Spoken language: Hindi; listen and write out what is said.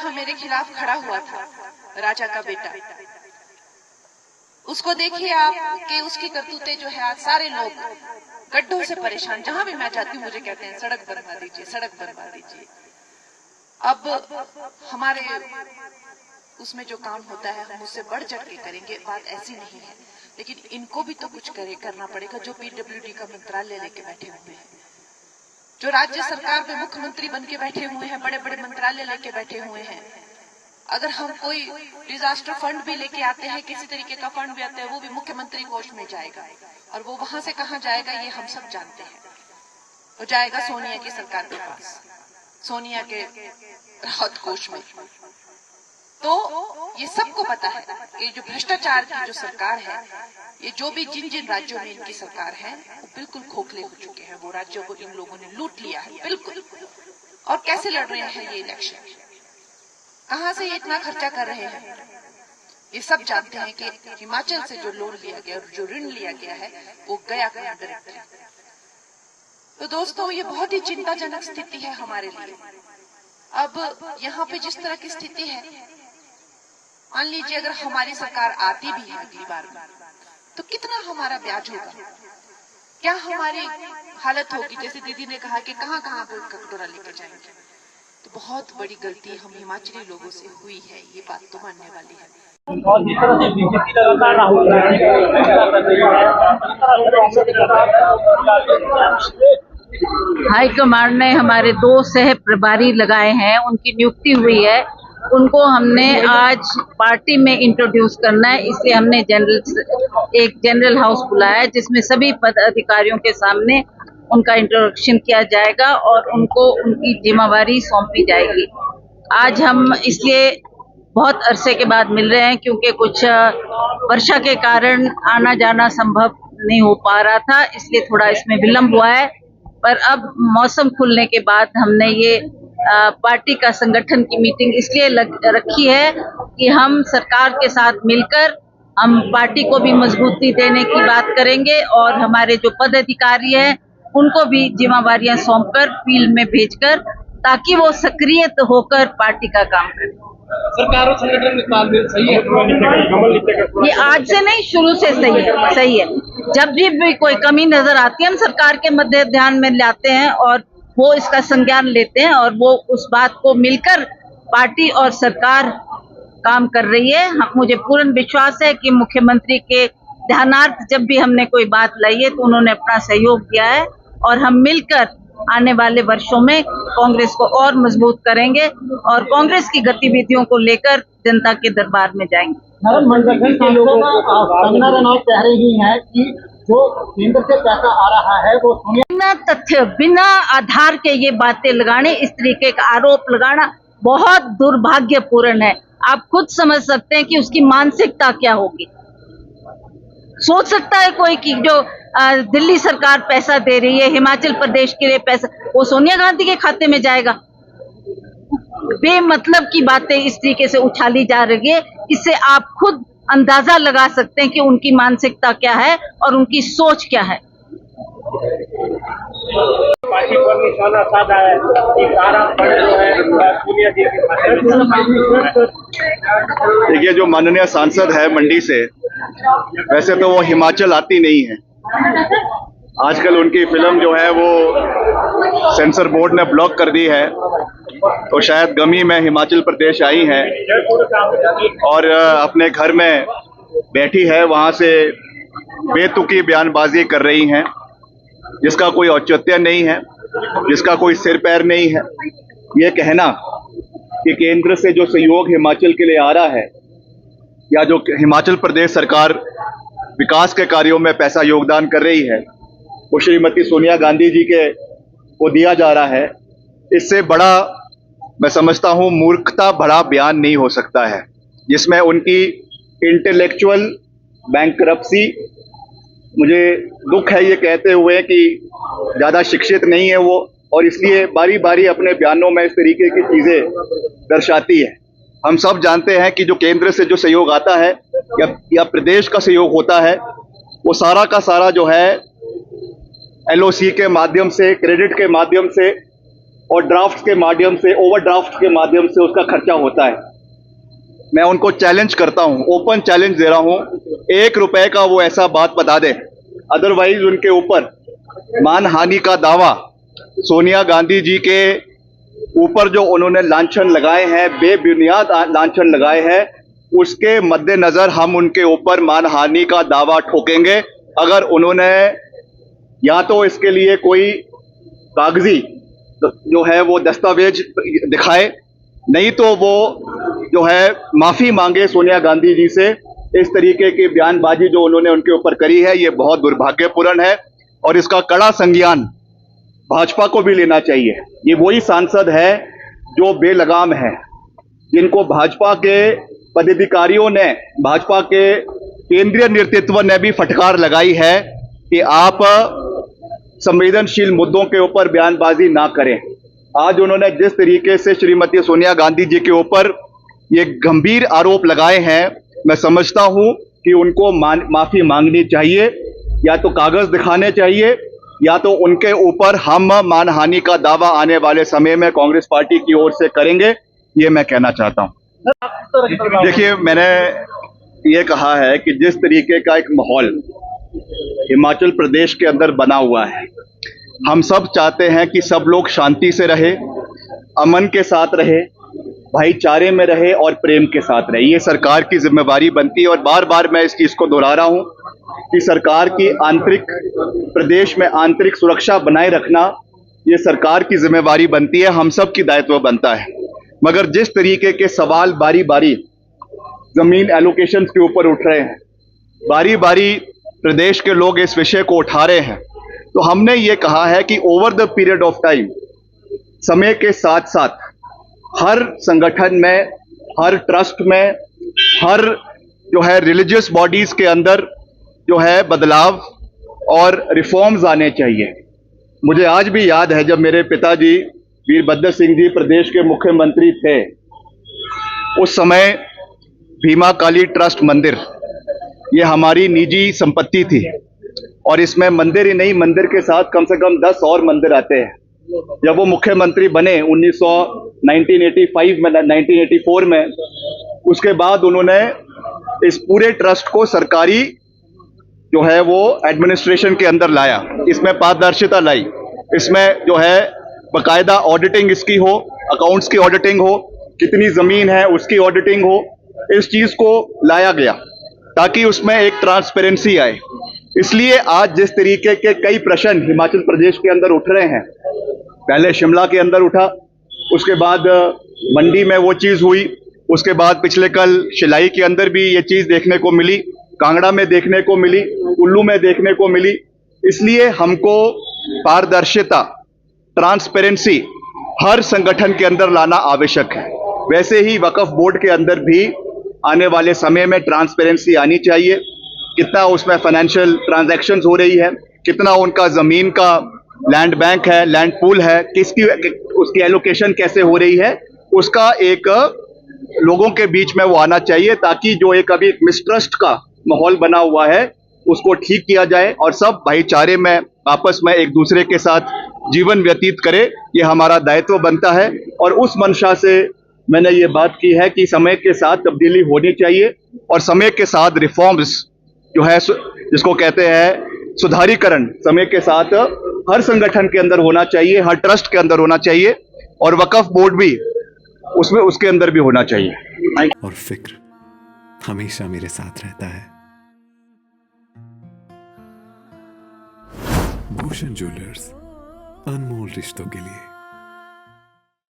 यहाँ मेरे खिलाफ खड़ा हुआ था, राजा का बेटा, उसको देखिए आप कि उसकी करतूतें जो है आज सारे लोग गड्ढों से परेशान, जहां भी मैं जाती हूँ मुझे कहते हैं सड़क बनवा दीजिए, सड़क बनवा दीजिए। अब हमारे उसमें जो काम होता है हम उससे बढ़ चढ़ के करेंगे, बात ऐसी नहीं है, लेकिन इनको भी तो कुछ करना पड़ेगा जो पीडब्ल्यूडी का मंत्रालय लेके बैठे हुए हैं, जो राज्य सरकार में मुख्यमंत्री बन के बैठे हुए हैं, बड़े बड़े मंत्रालय लेके बैठे हुए हैं। अगर हम कोई डिजास्टर फंड भी लेके आते हैं, किसी तरीके का फंड भी आता है, वो भी मुख्यमंत्री कोष में जाएगा, और वो वहां से कहां जाएगा ये हम सब जानते हैं। वो जाएगा सोनिया की सरकार के पास, सोनिया के राहत कोष में। तो ये सबको पता है कि जो भ्रष्टाचार की जो सरकार है, ये जो भी जिन जिन राज्यों में इनकी सरकार है वो बिल्कुल खोखले हो चुके हैं, वो राज्यों को इन लोगों ने लूट लिया है बिल्कुल। और कैसे लड़ रहे हैं ये इलेक्शन, कहां से ये इतना खर्चा कर रहे हैं, ये सब जानते हैं कि हिमाचल से जो लोन लिया गया और जो ऋण लिया गया है वो गया कहां डायरेक्टली। तो दोस्तों ये बहुत ही चिंताजनक स्थिति है हमारे लिए। अब यहाँ पे जिस तरह की स्थिति है, मान लीजिए अगर हमारी सरकार आती भी है अगली बार में, तो कितना हमारा ब्याज होगा, क्या हमारी हालत होगी। जैसे दीदी ने कहा कि कहाँ कहाँ पे कटोरा लेके जाएंगे, तो बहुत बड़ी गलती हम हिमाचली लोगों से हुई है, ये बात तो मानने वाली है। और जिस तरह से बीजेपी लगातार राहुल हाईकमान ने हमारे 2 सह प्रभारी लगाए हैं, उनकी नियुक्ति हुई है, उनको हमने आज पार्टी में इंट्रोड्यूस करना है, इसलिए हमने एक जनरल हाउस बुलाया है जिसमें सभी पदाधिकारियों के सामने उनका इंट्रोडक्शन किया जाएगा और उनको उनकी जिम्मेवारी सौंपी जाएगी। आज हम इसलिए बहुत अरसे के बाद मिल रहे हैं क्योंकि कुछ वर्षा के कारण आना जाना संभव नहीं हो पा रहा था, इसलिए थोड़ा इसमें विलंब हुआ है। पर अब मौसम खुलने के बाद हमने ये पार्टी का संगठन की मीटिंग इसलिए रखी है कि हम सरकार के साथ मिलकर हम पार्टी को भी मजबूती देने की बात करेंगे और हमारे जो पदाधिकारी हैं उनको भी जिम्मेवारियां सौंपकर फील्ड में भेजकर, ताकि वो सक्रिय होकर पार्टी का काम करें। सरकार और संगठन में तालमेल सही है, ये आज से नहीं, शुरू से सही है। जब भी कोई कमी नजर आती है हम सरकार के मध्य ध्यान में लाते हैं और वो इसका संज्ञान लेते हैं और वो उस बात को मिलकर पार्टी और सरकार काम कर रही है। मुझे पूर्ण विश्वास है कि मुख्यमंत्री के ध्यानार्थ जब भी हमने कोई बात लाई है तो उन्होंने अपना सहयोग दिया है और हम मिलकर आने वाले वर्षों में कांग्रेस को और मजबूत करेंगे और कांग्रेस की गतिविधियों को लेकर जनता के दरबार में जाएंगे। कंगना रनौत कह रही हैं कि जो केंद्र से पैसा आ रहा है वो बिना तथ्य, बिना आधार के ये बातें लगाने, इस तरीके का आरोप लगाना बहुत दुर्भाग्यपूर्ण है। आप खुद समझ सकते हैं कि उसकी मानसिकता क्या होगी। सोच सकता है कोई कि जो दिल्ली सरकार पैसा दे रही है हिमाचल प्रदेश के लिए, पैसा वो सोनिया गांधी के खाते में जाएगा। बेमतलब की बातें इस तरीके से उछाली जा रही है, इससे आप खुद अंदाजा लगा सकते हैं कि उनकी मानसिकता क्या है और उनकी सोच क्या है। पार्टी पर निशाना साधा है कि सारा फंड जो है सोनिया जी के खाते में। देखिए, जो माननीय सांसद है मंडी से, वैसे तो वो हिमाचल आती नहीं है। आजकल उनकी फिल्म जो है वो सेंसर बोर्ड ने ब्लॉक कर दी है, तो शायद गमी में हिमाचल प्रदेश आई हैं और अपने घर में बैठी है, वहां से बेतुकी बयानबाजी कर रही हैं, जिसका कोई औचित्य नहीं है, जिसका कोई सिर पैर नहीं है। ये कहना कि केंद्र से जो सहयोग हिमाचल के लिए आ रहा है या जो हिमाचल प्रदेश सरकार विकास के कार्यों में पैसा योगदान कर रही है वो श्रीमती सोनिया गांधी जी के को दिया जा रहा है, इससे बड़ा मैं समझता हूं मूर्खता बड़ा बयान नहीं हो सकता है, जिसमें उनकी इंटेलेक्चुअल बैंकरप्सी, मुझे दुख है ये कहते हुए कि ज़्यादा शिक्षित नहीं है वो और इसलिए बारी बारी अपने बयानों में इस तरीके की चीज़ें दर्शाती है। हम सब जानते हैं कि जो केंद्र से जो सहयोग आता है या प्रदेश का सहयोग होता है वो सारा का सारा जो है LOC के माध्यम से, क्रेडिट के माध्यम से और ड्राफ्ट के माध्यम से, ओवरड्राफ्ट के माध्यम से उसका खर्चा होता है। मैं उनको चैलेंज करता हूं, ओपन चैलेंज दे रहा हूं, 1 रुपए का वो ऐसा बात बता दे, अदरवाइज उनके ऊपर मानहानि का दावा, सोनिया गांधी जी के ऊपर जो उन्होंने लांछन लगाए हैं, बेबुनियाद लांछन लगाए हैं, उसके मद्देनजर हम उनके ऊपर मानहानि का दावा ठोकेंगे। अगर उन्होंने या तो इसके लिए कोई कागजी जो है वो दस्तावेज दिखाए, नहीं तो वो जो है माफी मांगे सोनिया गांधी जी से। इस तरीके की बयानबाजी जो उन्होंने उनके ऊपर करी है, ये बहुत दुर्भाग्यपूर्ण है और इसका कड़ा संज्ञान भाजपा को भी लेना चाहिए। ये वही सांसद है जो बेलगाम है, जिनको भाजपा के पदाधिकारियों ने, भाजपा के केंद्रीय नेतृत्व ने भी फटकार लगाई है कि आप संवेदनशील मुद्दों के ऊपर बयानबाजी ना करें। आज उन्होंने जिस तरीके से श्रीमती सोनिया गांधी जी के ऊपर ये गंभीर आरोप लगाए हैं, मैं समझता हूं कि उनको माफी मांगनी चाहिए, या तो कागज दिखाने चाहिए या तो उनके ऊपर हम मानहानि का दावा आने वाले समय में कांग्रेस पार्टी की ओर से करेंगे, ये मैं कहना चाहता हूं। देखिए, मैंने ये कहा है कि जिस तरीके का एक माहौल हिमाचल प्रदेश के अंदर बना हुआ है, हम सब चाहते हैं कि सब लोग शांति से रहे, अमन के साथ रहे, भाईचारे में रहे और प्रेम के साथ रहे। ये सरकार की जिम्मेवारी बनती है और बार बार मैं इस चीज को दोहरा रहा हूं कि सरकार की प्रदेश में आंतरिक सुरक्षा बनाए रखना ये सरकार की जिम्मेवारी बनती है, हम सब की दायित्व बनता है। मगर जिस तरीके के सवाल बारी बारी जमीन एलोकेशन के ऊपर उठ रहे हैं, बारी बारी प्रदेश के लोग इस विषय को उठा रहे हैं, तो हमने ये कहा है कि over the period of time, समय के साथ साथ हर संगठन में, हर ट्रस्ट में, हर जो है रिलीजियस बॉडीज के अंदर जो है बदलाव और रिफॉर्म्स आने चाहिए। मुझे आज भी याद है जब मेरे पिताजी वीरभद्र सिंह जी प्रदेश के मुख्यमंत्री थे, उस समय भीमा काली ट्रस्ट मंदिर ये हमारी निजी संपत्ति थी और इसमें मंदिर ही नहीं, मंदिर के साथ कम से कम 10 और मंदिर आते हैं। जब वो मुख्यमंत्री बने 1985 में, 1984 में, उसके बाद उन्होंने इस पूरे ट्रस्ट को सरकारी जो है वो एडमिनिस्ट्रेशन के अंदर लाया, इसमें पारदर्शिता लाई, इसमें जो है बकायदा ऑडिटिंग इसकी हो, अकाउंट्स की ऑडिटिंग हो, कितनी जमीन है उसकी ऑडिटिंग हो, इस चीज को लाया गया ताकि उसमें एक ट्रांसपेरेंसी आए। इसलिए आज जिस तरीके के कई प्रश्न हिमाचल प्रदेश के अंदर उठ रहे हैं, पहले शिमला के अंदर उठा, उसके बाद मंडी में वो चीज हुई, उसके बाद पिछले कल शिलाई के अंदर भी ये चीज देखने को मिली, कांगड़ा में देखने को मिली, कुल्लू में देखने को मिली। इसलिए हमको पारदर्शिता, ट्रांसपेरेंसी हर संगठन के अंदर लाना आवश्यक है। वैसे ही वक्फ बोर्ड के अंदर भी आने वाले समय में ट्रांसपेरेंसी आनी चाहिए। कितना उसमें फाइनेंशियल ट्रांजैक्शंस हो रही है, कितना उनका जमीन का लैंड बैंक है, लैंड पूल है, उसकी एलोकेशन कैसे हो रही है, उसका एक लोगों के बीच में वो आना चाहिए, ताकि जो एक अभी मिसट्रस्ट का माहौल बना हुआ है उसको ठीक किया जाए और सब भाईचारे में आपस में एक दूसरे के साथ जीवन व्यतीत करे। ये हमारा दायित्व बनता है और उस मंशा से मैंने ये बात की है कि समय के साथ तब्दीली होनी चाहिए और समय के साथ रिफॉर्म्स जो है, जिसको कहते हैं सुधारीकरण, समय के साथ हर संगठन के अंदर होना चाहिए, हर ट्रस्ट के अंदर होना चाहिए और वक्फ बोर्ड भी उसमें उसके अंदर भी होना चाहिए। और फिक्र हमेशा मेरे साथ रहता है। भूषण ज्वेलर्स, अनमोल रिश्तों के लिए।